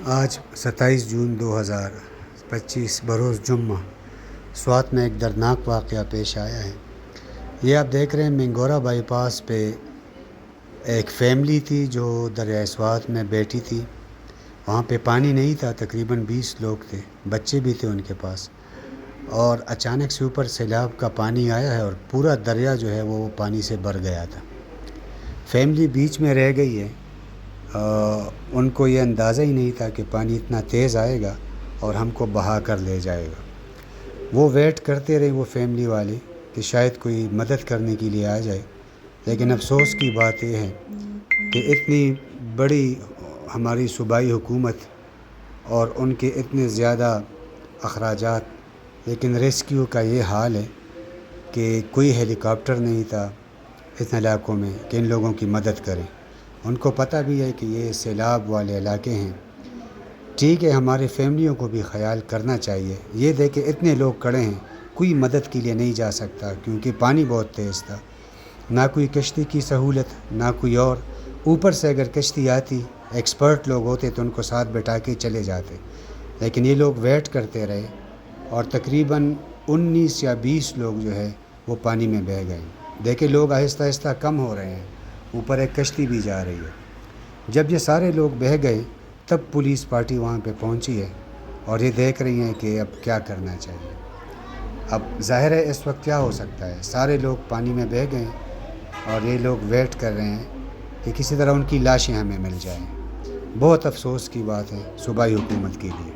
آج 27 جون 2025 بروز جمعہ سوات میں ایک دردناک واقعہ پیش آیا ہے۔ یہ آپ دیکھ رہے ہیں منگورا بائی پاس پہ ایک فیملی تھی جو دریائے سوات میں بیٹھی تھی۔ وہاں پہ پانی نہیں تھا، تقریباً 20 لوگ تھے، بچے بھی تھے ان کے پاس، اور اچانک سے اوپر سیلاب کا پانی آیا ہے اور پورا دریا جو ہے وہ پانی سے بھر گیا تھا۔ فیملی بیچ میں رہ گئی ہے۔ ان کو یہ اندازہ ہی نہیں تھا کہ پانی اتنا تیز آئے گا اور ہم کو بہا کر لے جائے گا۔ وہ ویٹ کرتے رہے، وہ فیملی والے، کہ شاید کوئی مدد کرنے کے لیے آ جائے، لیکن افسوس کی بات یہ ہے کہ اتنی بڑی ہماری صوبائی حکومت اور ان کے اتنے زیادہ اخراجات، لیکن ریسکیو کا یہ حال ہے کہ کوئی ہیلی کاپٹر نہیں تھا اس علاقوں میں کہ ان لوگوں کی مدد کرے۔ ان کو پتہ بھی ہے کہ یہ سیلاب والے علاقے ہیں۔ ٹھیک ہے، ہماری فیملیوں کو بھی خیال کرنا چاہیے۔ یہ دیکھیں اتنے لوگ کھڑے ہیں، کوئی مدد کے لیے نہیں جا سکتا کیونکہ پانی بہت تیز تھا، نہ کوئی کشتی کی سہولت، نہ کوئی اور۔ اوپر سے اگر کشتی آتی، ایکسپرٹ لوگ ہوتے تو ان کو ساتھ بٹھا کے چلے جاتے، لیکن یہ لوگ ویٹ کرتے رہے اور تقریباً 19 یا 20 لوگ جو ہے وہ پانی میں بہہ گئے۔ دیکھیں لوگ آہستہ آہستہ کم ہو رہے ہیں، اوپر ایک کشتی بھی جا رہی ہے۔ جب یہ سارے لوگ بہہ گئے تب پولیس پارٹی وہاں پہ پہنچی ہے اور یہ دیکھ رہی ہیں کہ اب کیا کرنا چاہیے۔ اب ظاہر ہے اس وقت کیا ہو سکتا ہے، سارے لوگ پانی میں بہہ گئے اور یہ لوگ ویٹ کر رہے ہیں کہ کسی طرح ان کی لاشیں ہمیں مل جائیں۔ بہت افسوس کی بات ہے صوبائی حکومت کے لیے۔